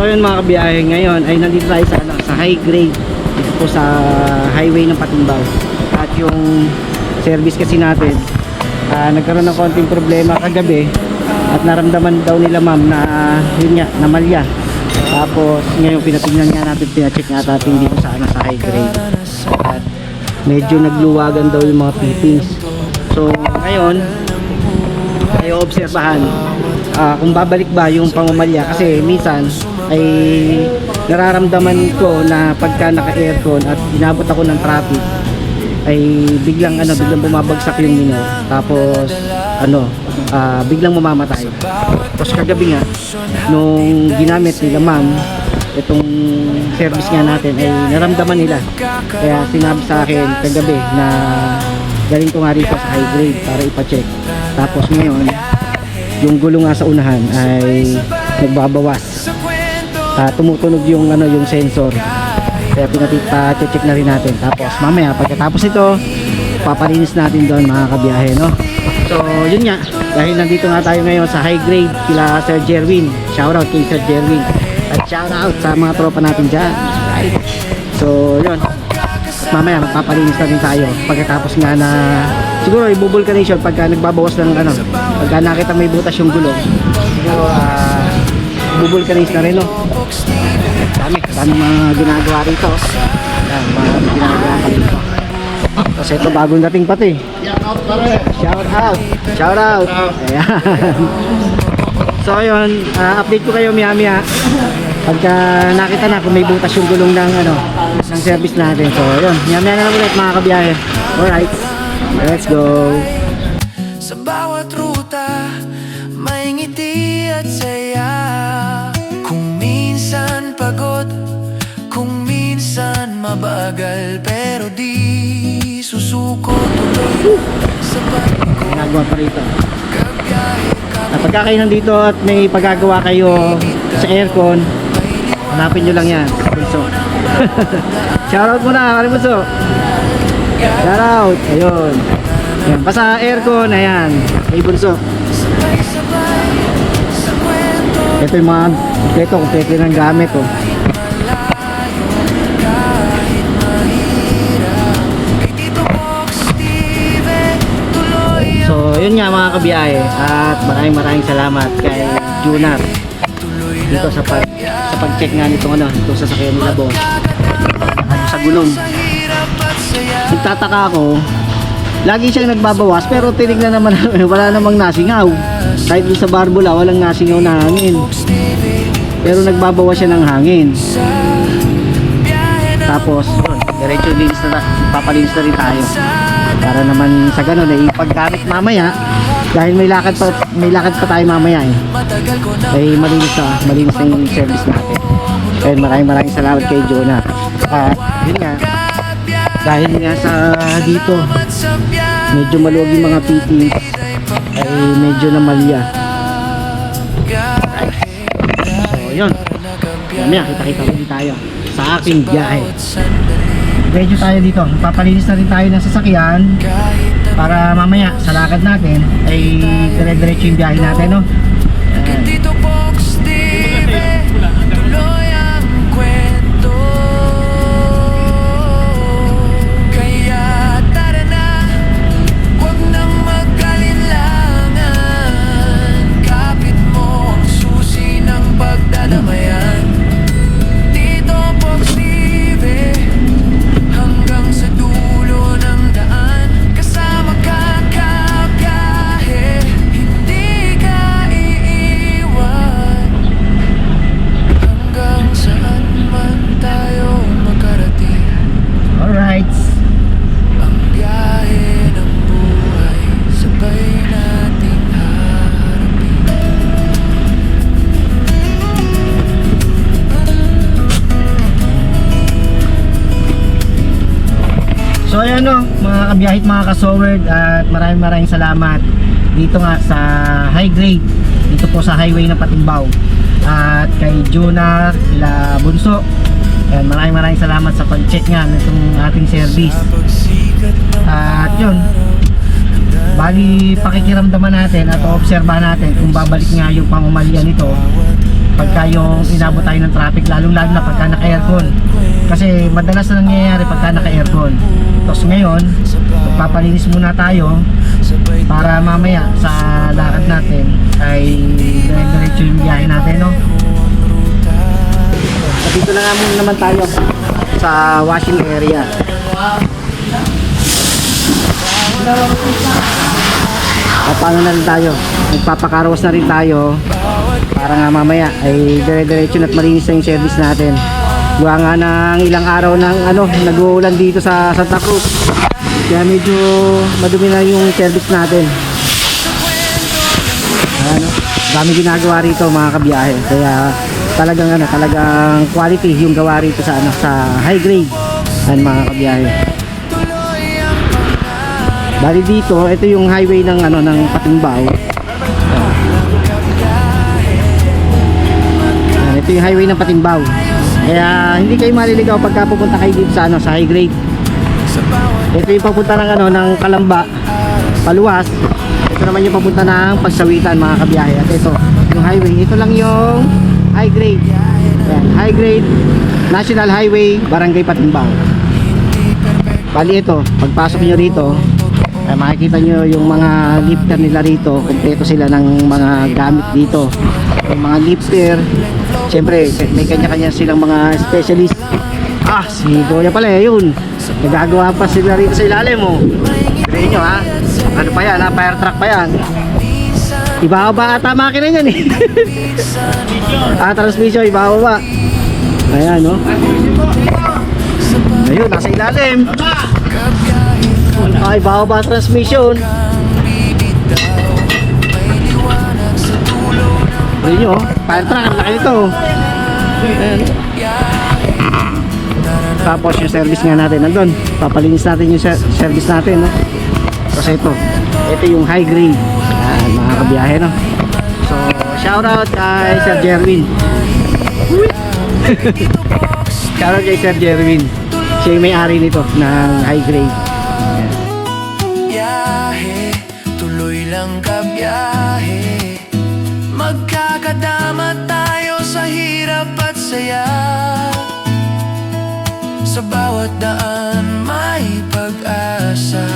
So ayun mga kabiyahe, ngayon ay nandito tayo sa, sa high grade dito po sa highway ng Patimbaw. At yung service kasi natin nagkaroon ng konting problema kagabi at naramdaman daw nila ma'am na yun nga, namalya. Tapos ngayon pinatingnan nga natin, pinacheck nga natin dito sa, sa high grade at medyo nagluwagan daw yung mga fittings. So ngayon ay obserbahan kung babalik ba yung pangumalya, kasi minsan ay nararamdaman ko na pagka naka-aircon at inabot ako ng traffic ay biglang bumabagsak yung minor, tapos biglang mamamatay. Tapos kagabi nga nung ginamit nila ma'am itong service nga natin ay naramdaman nila, kaya sinabi sa akin kagabi na galing ko nga rito sa high grade para ipacheck. Tapos ngayon yung gulo nga sa unahan ay nagbabawas, tumutunog yung yung sensor, kaya pinatipa-check na rin natin. Tapos mamaya pagkatapos ito papalinis natin doon mga kabiyahe, no? So yun nga, dahil nandito nga tayo ngayon sa high grade kila Sir Jerwin, shoutout kay Sir Jerwin at shoutout sa mga tropa natin dyan, right? So yun, mamaya magpapalinis na rin tayo pagkatapos nga na siguro i-vulcanization pagka nagbabawas ng pagka nakita may butas yung gulong, siguro i-vulcanize na rin, no? Dami mga ginagawa rito. Yan, mga ginagawa pa dito. Kasi ito bagong dating pati. Shout out. Ayan. So ayun, update ko kayo maya pagka nakita na kung may butas yung gulong ng ng service natin. So ayun, maya na lang ulit mga kabiyahe. Alright, let's go. Sa bawat ruta may ngiti at saya, kung minsan pagod, kung minsan mabagal, pero di susuko tuloy sa pagko. Ginagawa pa rito. Pagka kayo nandito at may pagagawa kayo sa aircon, hanapin nyo lang yan, Bunso. Shoutout muna, Kari Bunso. Shoutout, ayun. Yan, basta aircon, ayan, kay Bunso. Ito yung mga kompleto ng gamit, oh. So yun nga mga kabiyahe, at maraming salamat kay Junar dito sa pag-check nga nito dito sa sakyan nila boss, sa gulong. Nagtataka ako, lagi siyang nagbabawas pero tinignan naman wala namang nasingaw. Kahit sa barbula walang nasingaw na hangin, pero nagbabawas siya ng hangin. Tapos diretso linis na, papalinis na rin tayo para naman sa ganun paggamit mamaya, dahil may lakad pa tayo mamaya ay malinis na yung service natin. And maraming salamat kay Jonah. At yun nga, dahil nga sa dito medyo maluwag yung mga fittings, ay medyo namalya. So yun, mamaya kita ulit tayo sa aking biyahe. Medyo tayo dito, papalinis na rin tayo ng sasakyan para mamaya sa lakad natin ay dire-diretso yung biyahe natin, no? So ayan, no, mga kabiyahit, mga kasowerd, at maraming salamat dito nga sa high grade dito po sa highway ng Patimbaw, at kay Junar, kila Bunso. Ayan, maraming salamat sa pag-check nga nitong ating service. At yun, bali pakikiramdaman natin at obserbahan natin kung babalik nga yung pangumalya nito pagka yung inabot tayo ng traffic, lalong lalo na pagka naka-aircon. Kasi madalas na nangyayari pagka naka-aircon. Tapos ngayon, magpapalinis muna tayo para mamaya sa lakad natin ay diretso yung biyahe natin, no? So, dito na nga muna naman tayo sa washing area. Paano na rin tayo? Magpapakaros na rin tayo para nga mamaya ay dire-diretso na't malinis na yung service natin. Gawa nga ng ilang araw ng nag-uulan dito sa Santa Cruz. Kaya medyo madumi na yung service natin. Dami ginagawa rito mga kabiyahe. Kaya talagang quality yung gawa rito sa sa high grade. Mga kabiyahe. Bali dito, ito yung highway ng ng Patimbao. Ito yung highway ng Patimbao. Kaya hindi kayo maliligaw pagka pupunta kayo dito sa sa high grade. Ito yung papunta ng ng Kalamba, paluwas. Ito naman yung papunta ng Pagsawitan mga kabiyahe. At ito, yung highway. Ito lang yung high grade. Ayan, high grade National Highway, Barangay Patimbao. Bali ito, pagpasok nyo rito, makikita nyo yung mga lifter nila rito. Kompleto sila ng mga gamit dito. Yung mga lifter, siyempre may kanya-kanya silang mga specialist. Si Kuya pala yun, nagagawa pa sila rito sa ilalim mo. Sabihin nyo ano pa yan, fire truck pa yan. Ibababa ata makina yan transmission, ibababa. Ayan ayun, nasa ilalim. Ibababa transmission. Sabihin nyo, fire truck, ang laki nito. Ayan. Tapos yung service nga natin nandun, papalinis natin yung service natin, no? Kasi ito yung high grade. Ayan, mga kabiyahe, no? So shout out kay Sir Jerwin. Shout out kay Sir Jerwin, siya yung may-ari nito ng high grade. Ayan. Biyahe, tuloy lang kabiyahe, magkakadama tayo sa hirap at saya. Sa bawat daan may pag-asa.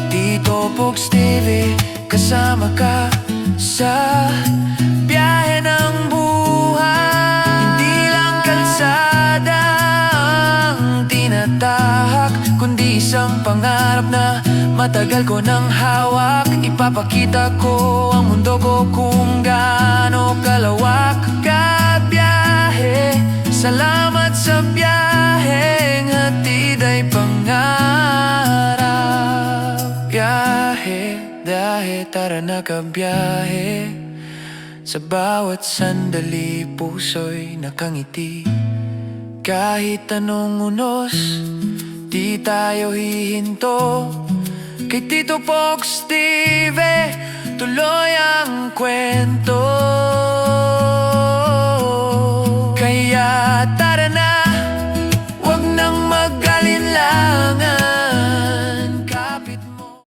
Tito Pogs TV, kasama ka sa biyahe ng buhay. Hindi lang kalsada ang tinatahak, kundi isang pangarap na matagal ko nang hawak. Ipapakita ko ang mundo ko kung gaano kalawak. Kabiyahe, salamat sa biyaheng hatid ay pangarap. Biyahe, dahe, tara na kabiyahe. Sa bawat sandali puso'y nakangiti. Kahit anong unos, di tayo hihinto. Kay Tito Pogs TV, tuloy ang kwento.